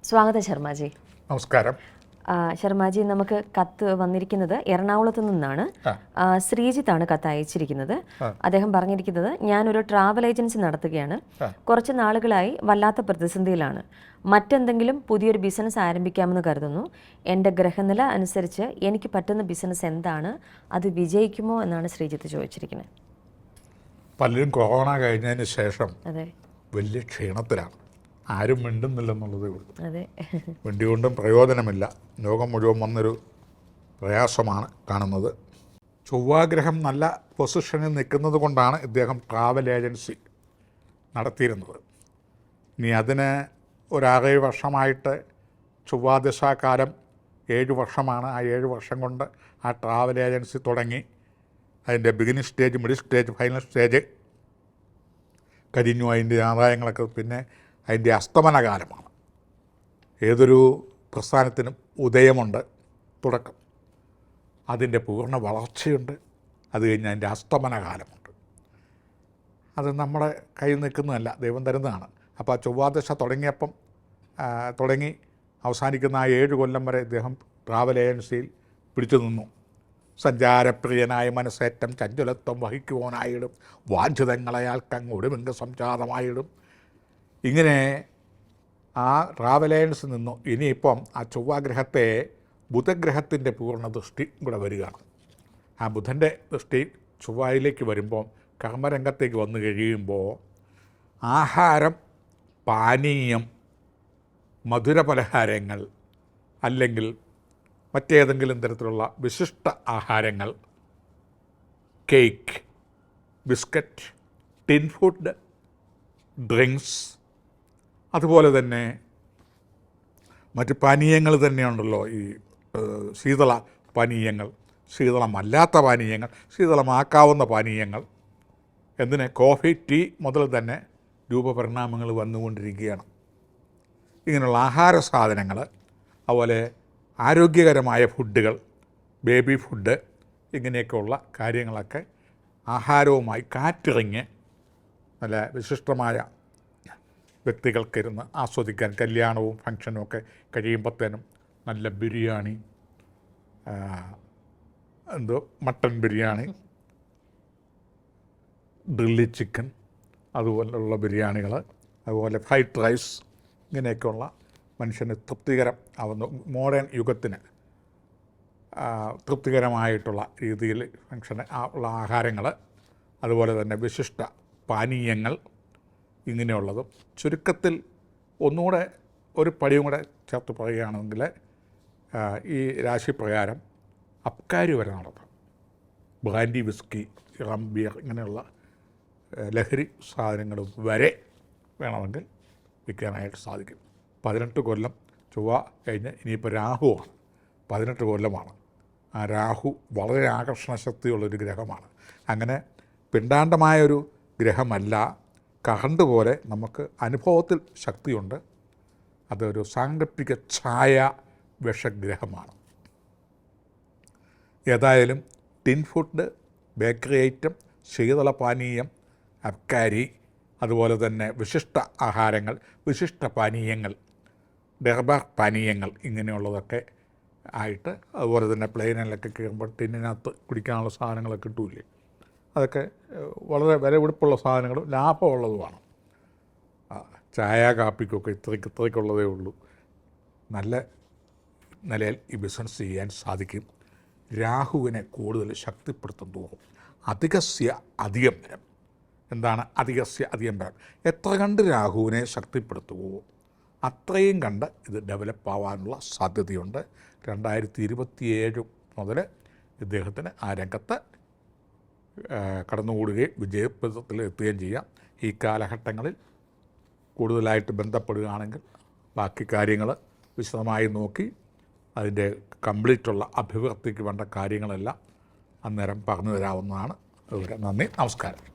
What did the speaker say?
സ്വാഗതം ശർമാജി. നമസ്കാരം. ശർമാജി, നമുക്ക് കത്ത് വന്നിരിക്കുന്നത് എറണാകുളത്ത് നിന്നാണ്. ശ്രീജിത്താണ് കത്ത് അയച്ചിരിക്കുന്നത്. അദ്ദേഹം പറഞ്ഞിരിക്കുന്നത്, ഞാനൊരു ട്രാവൽ ഏജൻസി നടത്തുകയാണ്. കുറച്ച് നാളുകളായി വല്ലാത്ത പ്രതിസന്ധിയിലാണ്. മറ്റെന്തെങ്കിലും പുതിയൊരു ബിസിനസ് ആരംഭിക്കാമെന്ന് കരുതുന്നു. എൻ്റെ ഗ്രഹനില അനുസരിച്ച് എനിക്ക് പറ്റുന്ന ബിസിനസ് എന്താണ്, അത് വിജയിക്കുമോ എന്നാണ് ശ്രീജിത്ത് ചോദിച്ചിരിക്കുന്നത്. പലരും കൊറോണ കഴിഞ്ഞതിന് ശേഷം വലിയ ക്ഷീണത്തിലാണ്. ആരും മിണ്ടുന്നില്ലെന്നുള്ളതേ ഉള്ളൂ. മിണ്ടിക്കൊണ്ടും പ്രയോജനമില്ല. ലോകം മുഴുവൻ വന്നൊരു പ്രയാസമാണ് കാണുന്നത്. ചൊവ്വാഗ്രഹം നല്ല പൊസിഷനിൽ നിൽക്കുന്നത് കൊണ്ടാണ് ഇദ്ദേഹം ട്രാവൽ ഏജൻസി നടത്തിയിരുന്നത്. ഇനി അതിന് ഒരു 6 വർഷമായിട്ട് ചൊവ്വാദശാകാലം 7 വർഷമാണ്. ആ 7 വർഷം കൊണ്ട് ആ ട്രാവൽ ഏജൻസി തുടങ്ങി. അതിൻ്റെ beginning stage, middle stage, final stage കരിഞ്ഞു. അതിൻ്റെ ആദായങ്ങളൊക്കെ പിന്നെ അതിൻ്റെ അസ്തമനകാലമാണ്. ഏതൊരു പ്രസ്ഥാനത്തിനും ഉദയമുണ്ട്, തുടക്കം. അതിൻ്റെ പൂർണ്ണ വളർച്ചയുണ്ട്. അത് കഴിഞ്ഞ് അതിൻ്റെ അസ്തമനകാലമുണ്ട്. അത് നമ്മുടെ കയ്യിൽ നിൽക്കുന്നതല്ല, ദൈവം തരുന്നതാണ്. അപ്പോൾ ആ ചൊവ്വാദശ തുടങ്ങി അവസാനിക്കുന്ന ആ 7 കൊല്ലം വരെ ഇദ്ദേഹം ട്രാവൽ ഏജൻസിയിൽ പിടിച്ചു നിന്നു. സഞ്ചാരപ്രിയനായ മനസ്സേറ്റം ചഞ്ചലത്വം വഹിക്കുവാനായിടും, വാഞ്ചിതങ്ങളയാൾക്കങ്ങ് ഒടുമിങ്ക സംജാതമായിടും. ഇങ്ങനെ ആ ട്രാവൽ ഏജൻസി നിന്നു. ഇനിയിപ്പം ആ ചൊവ്വാഗ്രഹത്തെ ബുധഗ്രഹത്തിൻ്റെ പൂർണ്ണ ദൃഷ്ടി കൂടെ വരികയാണ്. ആ ബുധൻ്റെ ദൃഷ്ടി ചൊവ്വയിലേക്ക് വരുമ്പോൾ കർമ്മരംഗത്തേക്ക് വന്നു കഴിയുമ്പോൾ ആഹാരം, പാനീയം, മധുരപലഹാരങ്ങൾ അല്ലെങ്കിൽ മറ്റേതെങ്കിലും തരത്തിലുള്ള വിശിഷ്ട ആഹാരങ്ങൾ, cake, biscuit, tin food, drinks, അതുപോലെ തന്നെ മറ്റ് പാനീയങ്ങൾ തന്നെയുണ്ടല്ലോ. ഈ ശീതള പാനീയങ്ങൾ, ശീതളമല്ലാത്ത പാനീയങ്ങൾ, ശീതളമാക്കാവുന്ന പാനീയങ്ങൾ, എന്തിന് കോഫി, ടീ മുതൽ തന്നെ രൂപപരിണാമങ്ങൾ വന്നുകൊണ്ടിരിക്കുകയാണ്. ഇങ്ങനെയുള്ള ആഹാര സാധനങ്ങൾ, അതുപോലെ ആരോഗ്യകരമായ ഫുഡുകൾ, ബേബി ഫുഡ്, ഇങ്ങനെയൊക്കെയുള്ള കാര്യങ്ങളൊക്കെ ആഹാരവുമായി കാറ്റിറങ്ങി നല്ല വിശിഷ്ടമായ വ്യക്തികൾക്കിരുന്ന് ആസ്വദിക്കാൻ, കല്യാണവും ഫംഗ്ഷനും ഒക്കെ കഴിയുമ്പോഴത്തേനും നല്ല ബിരിയാണി, മട്ടൻ ബിരിയാണി, ഡ്രില്ലി ചിക്കൻ, അതുപോലുള്ള ബിരിയാണികൾ, അതുപോലെ ഫ്രൈഡ് റൈസ്, ഇങ്ങനെയൊക്കെയുള്ള മനുഷ്യന് തൃപ്തികരം ആവുന്ന മോഡേൺ യുഗത്തിന് തൃപ്തികരമായിട്ടുള്ള രീതിയിൽ ഫംഗ്ഷന് ഉള്ള ആഹാരങ്ങൾ, അതുപോലെ തന്നെ വിശിഷ്ട പാനീയങ്ങൾ, ഇങ്ങനെയുള്ളതും. ചുരുക്കത്തിൽ ഒന്നുകൂടെ ഒരു പടിയും കൂടെ ചേർത്ത് പറയുകയാണെങ്കിൽ ഈ രാശിപ്രകാരം അബ്കാരി വരെ നടത്താം. ബ്രാൻഡി, വിസ്കി, റം, ബിയർ, ഇങ്ങനെയുള്ള ലഹരി സാധനങ്ങൾ വരെ വേണമെങ്കിൽ വിൽക്കാനായിട്ട് സാധിക്കും. 18 കൊല്ലം ചൊവ്വ കഴിഞ്ഞ് ഇനിയിപ്പോൾ രാഹുവാണ്. 18 കൊല്ലമാണ്. ആ രാഹു വളരെ ആകർഷണ ശക്തിയുള്ളൊരു ഗ്രഹമാണ്. അങ്ങനെ പിണ്ടാണ്ടമായൊരു ഗ്രഹമല്ല, കറണ്ട് പോലെ നമുക്ക് അനുഭവത്തിൽ ശക്തിയുണ്ട്. അതൊരു സാങ്കല്പിക ഛായ വിഷഗ്രഹമാണ്. ഏതായാലും ടിൻ ഫുഡ്, ബേക്കറി ഐറ്റം, ശീതളപാനീയം, അബ്കാരി, അതുപോലെ തന്നെ വിശിഷ്ട ആഹാരങ്ങൾ, വിശിഷ്ട പാനീയങ്ങൾ, ഡെർബർ പാനീയങ്ങൾ, ഇങ്ങനെയുള്ളതൊക്കെ ആയിട്ട്, അതുപോലെ തന്നെ പ്ലെയിനിലൊക്കെ കയറുമ്പോൾ ടിന്നിനകത്ത് കുടിക്കാനുള്ള സാധനങ്ങളൊക്കെ കിട്ടൂലേ, അതൊക്കെ വളരെ വിലപിടിപ്പുള്ള സാധനങ്ങളും ലാഭമുള്ളതുമാണ്. ചായ കാപ്പിക്കൊക്കെ ഇത്രയ്ക്കുള്ളതേ ഉള്ളൂ. നല്ല നിലയിൽ ഈ ബിസിനസ് ചെയ്യാൻ സാധിക്കും. രാഹുവിനെ കൂടുതൽ ശക്തിപ്പെടുത്തും തോറും അധികസ്യ അധികം വരം. എന്താണ് അധികസ്യ അധികം വരം? എത്ര കണ്ട് രാഹുവിനെ ശക്തിപ്പെടുത്തുമോ അത്രയും കണ്ട് ഇത് ഡെവലപ്പ് ആവാനുള്ള സാധ്യതയുണ്ട്. 2027 മുതൽ ഇദ്ദേഹത്തിന് ആ രംഗത്ത് കടന്നുകൂടുകയും വിജയപഥത്തിൽ എത്തുകയും ചെയ്യാം. ഈ കാലഘട്ടങ്ങളിൽ കൂടുതലായിട്ട് ബന്ധപ്പെടുകയാണെങ്കിൽ ബാക്കി കാര്യങ്ങൾ വിശദമായി നോക്കി അതിൻ്റെ കംപ്ലീറ്റുള്ള അഭിവൃദ്ധിക്ക് വേണ്ട കാര്യങ്ങളെല്ലാം അന്നേരം പറഞ്ഞു തരാവുന്നതാണ്. അതുവരെ നന്ദി, നമസ്കാരം.